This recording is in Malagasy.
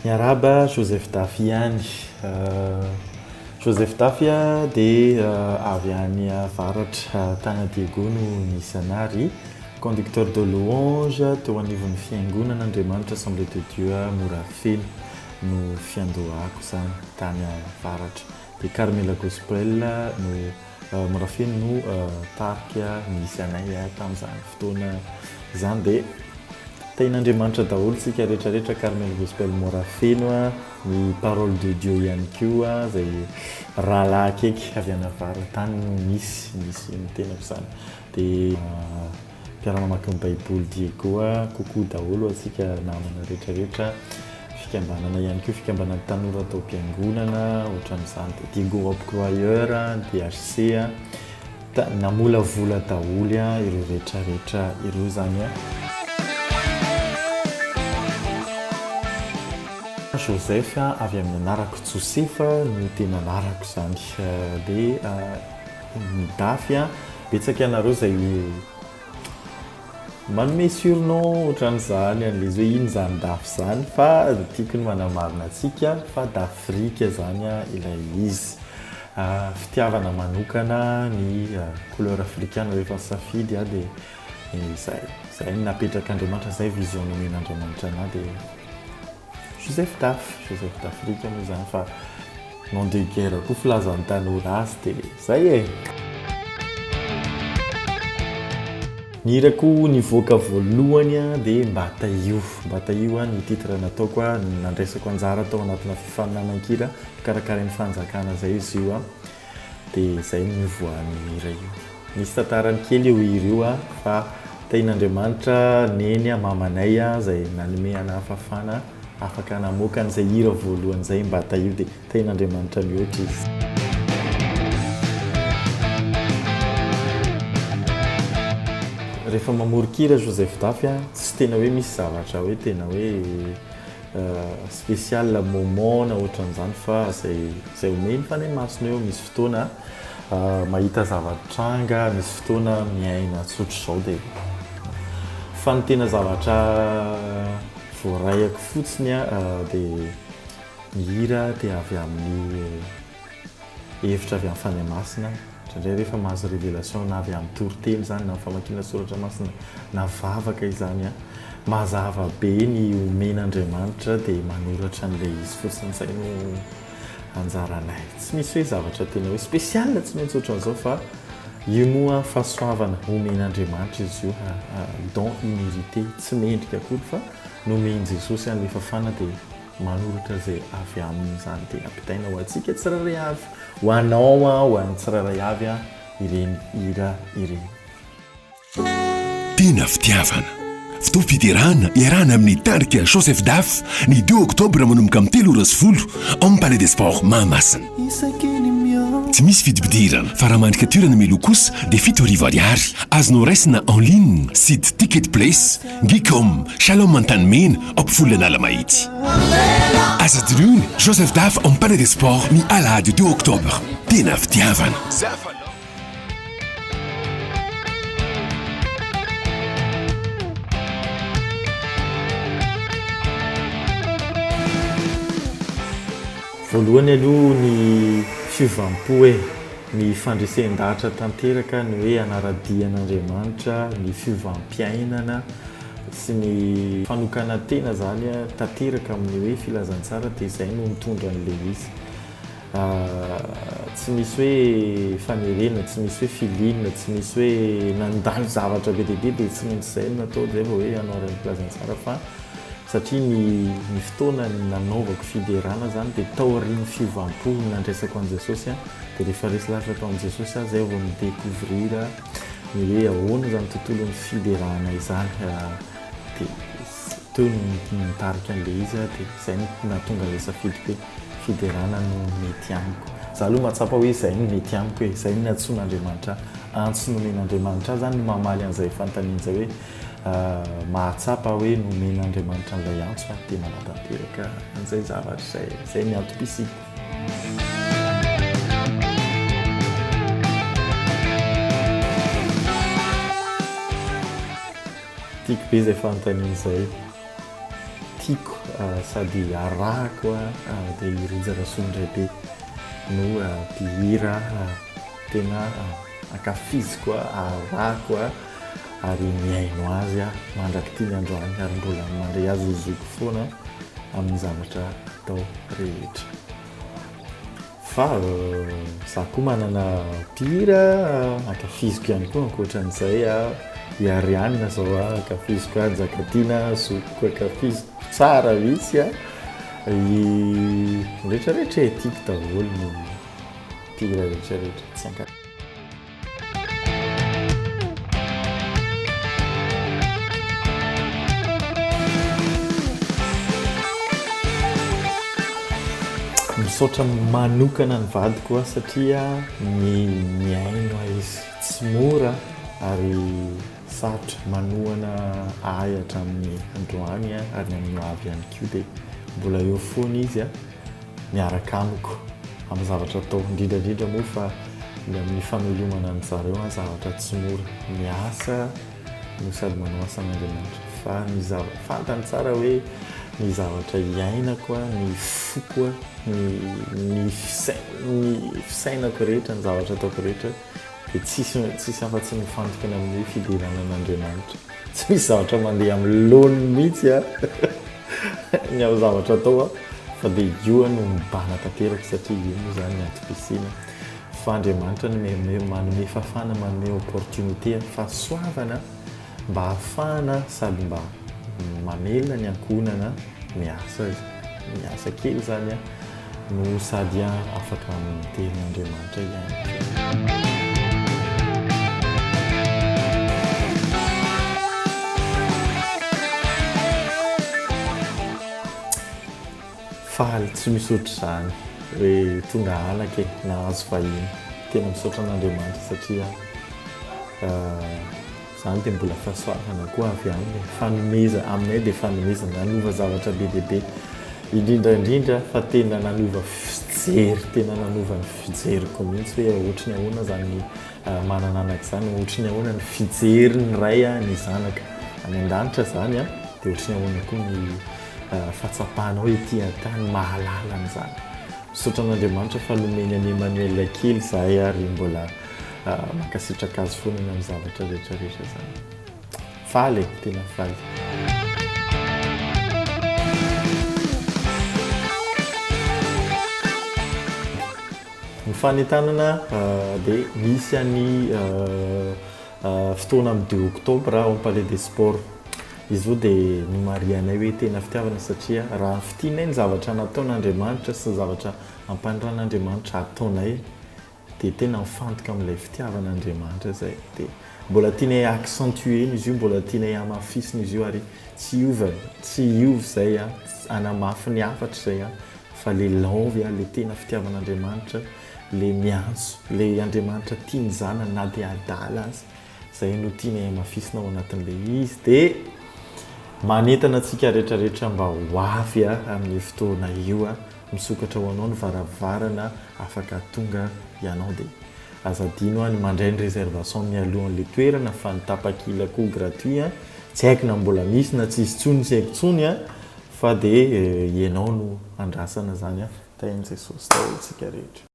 Miaraba Joseph Dafy ihany. Joseph Dafy dia avy any avaratra Tanadiego no nisy anary, conducteur de louange teo anivon'ny fiangonan'Andriamanitra Assemblée de Dieu Morafeno no fiandohako zany tany avaratra. Dia Carmela Gospel no Morafeno no tarika nisy anay tamin'izany fotoana izany. Dia tain'Andriamanitra daholo sika rehetrarehetra, Carmela Gospel Morafeno, ny parole de Dieu ihany koa zay rahalahy akaiky avy any avaratany no misy mitenako zany. Dia mpiara-mamaky ny Baiboly Diego kokoa daholo atsika namana rehetrarehetra, fikambanana ihany koa, fikambanana tanora tao am-piangonana ohatran'izany, dia Diego Croyeur, DHC, namola vola daholo ireo rehetrarehetra ireo zany. Joseph avy amin'ny anarako Joseph no tena anarako zany. Dia ny Dafy betsaka ianareo zay manome surnom ohatran'izany an'ilay hoe ino zany Dafy zany, fa tiako ny manamarina antsika fa d'Afrika zany ilay izy. Fitiavana manokana ny couleur africaine rehefa safidy dia zay napetrak'Andriamanitra, zay vision nomen'Andriamanitra anahy. Dia Joseph d'Afrika moa zany, fa nom de guerre koa filazan'ny tanora azy dia zay . Ny hirako nivoaka voalohany dia Mbataio ny titre nataoko nandraisako anjara tao anatina fifaninanankira karakarain'ny fanjakana zay izy io. Dia zay nivoan'ny hira io. Nisy tantarany kely eo ireo fa tain'Andriamanitra neny mamanay zay nanome ana fafana afaka namoaka an'izay hira voalohany zay Mbataio, dia tain'Andriamanitra mihoatra izy. Rehefa mamorikira Joseph Dafy tsy tena hoe misy zavatra hoe tena hoe spécial moment na ohatran'izany, fa zay omeny fa ny masona eo. Misy fotoana mahita zavatranga, misy fotoana miaina tsotra izao, dia fa ny tena zavatra voarayako fotsiny dia ny hira dia avy amin'ny hevitra avy amin'ny fanahy masina. Indray rehefa mahazo révélation na avy amin'ny toriteny zany na famakiana soratra masina na vavaka izany, mazava be ny omen'Andriamanitra dia manoratra an'ilay izy fotsiny. Zay no anjaranay. Tsy misy hoe zavatra tena hoe spécial, tsy maintsy ohatran'izao, fa io moa fahasoavana omen'Andriamanitra izy io, don immérité, tsy mendrika akory fa nomeny Jesosy an'ilay fafana dia manoratra zay avy amin'izany. Dia ampitaina ho antsika tsirairay avy, ho anao ho an'ny tsirairay avy ireny hira ireny. Tena fitiavana, fitaovam-piterahana iarahana amin'ny tarika Joseph Dafy ny 2 Oktobra manomboka amin'ny 3:10 amin'ny Palais des Sports Mahamasina. Tsy misy fidipidirana fa raha mandrikaturana milo kosa dia $7,000. Azonao raisina en ligne site Ticket Place, Gicom, Shalom Antanimena ampovoly Analamahitsy. Asa diriony Joseph Dafy amin'ny Palais des Sports ny alahady 2 Oktobra. Tena fitiavana. Voalohany aloha ny fivampo ny fandresendahatra tanteraka, ny hoe anaradian'Andriamanitra, ny fivampiainana sy ny fanokana tena zany tanteraka amin'ny hoe filazantsara, dia izay no mitondra an'ilay izy. Tsy misy hoe fanerena, tsy misy hoe filinina, tsy misy hoe nandalo zavatra be dia tsy maintsy izay no natao zay vao hoe hanaoran'ny filazantsara, fa satria ny fotoana nanaovako fiderana zany dia tao aorian'ny fivampo nandraisako an'i Jesosy, dia rehefa resy lavitra tao amin'i Jesosy zay vao midécouvrir ny hoe ahoana zany tontolon'ny fiderana izany. Dia teo nitarika an'ilay izy, dia izay no nahatonga ilay safidiko hoe fiderana no mety amiko. Za aloha mahatsapa hoe izay no mety amiko, hoe izay no natsoin'Andriamanitra, antso nomen'Andriamanitra zany no mamaly an'izay fanontaniana zay hoe mahatsapa hoe nomen'Andriamanitra an'ilay antso dia manatanteraka an'izay zavatra izay ny antom-pisiko. Tiako be izay fanontaniana izay. Tiako sady arako dia rijarasoandray be no mpihira tena ankafiziko arako ary miaino azy mandraky tia ny androany ary mbola mandray azy ozoko foana amin'ny zavatra atao rehetra fa za koa manana mpihira ankafiziko ihany koa ankoatran'izay iarianina zao ankafiziko anjakatiana zokoko ankafiziko tsara mihitsy rehetrarehetra etiako daholo ny mpihira rehetrarehetra tsy anka misaotra manokana ny vadiko satria miaino izy tsy mora ary sarotra manohana ahy hatramin'ny androany ary amin'ny avy ihany koa dia mbola eo foana izy miaraka amiko amin'ny zavatra atao indrindrandrindra moa fa amin'ny famelomana ny zareo zavatra tsy mora miasa no sady manao asan'Andriamanitra fa ny fantany tsara hoe ny zavatra iainako ny foko ny fisainako rehetra ny zavatra ataoko rehetra dia tsisy afa-tsy mifantokana amin'ny fideranan'Andriamanitra tsy misy zavatra mandeha amin'ny laony mihitsy ny amin'ny zavatra atao fa dia io no mibana tanteraka satria io moa zany antom-pisiana fa Andriamanitra no manome fafana manome opportunité fahasoavana mba hafahana sady mba mamelona ny ankonana miasa kely zany no sady afaka mitenin'Andriamanitra ihany faly tsy misaotra zany hoe tonga alaka nahazo vahiny tena misaotra an'Andriamanitra satria zany dia mbola fahasoavana koa avy aminy fanomeza aminay dia fanomeza nanova zavatra be dia be indrindrandrindra fa tena nanova fijery tena nanova ny fijeriko mihitsy hoe ohatry ny ahoana zany manana anaka zany ohatry ny ahoana ny fijery ny ray ny zanaka any an-danitra zany dia ohatry ny ahoana koa ny fahatsapahanao etỳ an-tany mahalala an'izany misaotra an'Andriamanitra fa nomeny any Emmanuel kely zahay ary mbola mankasitraka azy foana amin'ny zavatra rehetrarehetra zany faly tena faly ny fanentanana dia misy any fotoana amin'ny 2 octobre au Palais des Sports izy io dia nomarianay hoe tena fitiavana satria raha fitianay ny zavatra nataon'Andriamanitra sy ny zavatra ampanindran'Andriamanitra ataonay dia tena mifantoka amin'ilay fitiavan'Andriamanitra zay dia mbola tianay accentuer izy io mbola tianay amafisina izy io ary tsy iova zay anamafy ny afatra zay fa le laovy le tena fitiavan'Andriamanitra le miantso le Andriamanitra tiany zanany na dia adala azy zay no tianay amafisina ao anatin'ilay izy dia manentana antsika rehetrarehetra mba ho avy amin'ny fotoana io misokatra ho anao ny varavarana afaka tonga ianao dia azadino ny mandray ny réservation mialohan'ilay toerana fa ny tapakila koa gratuit tsy haiko na mbola misy na tsisy tsony tsy haiko tsony fa dia ianao no andrasana zany tain'i Jesosy taotsika rehetra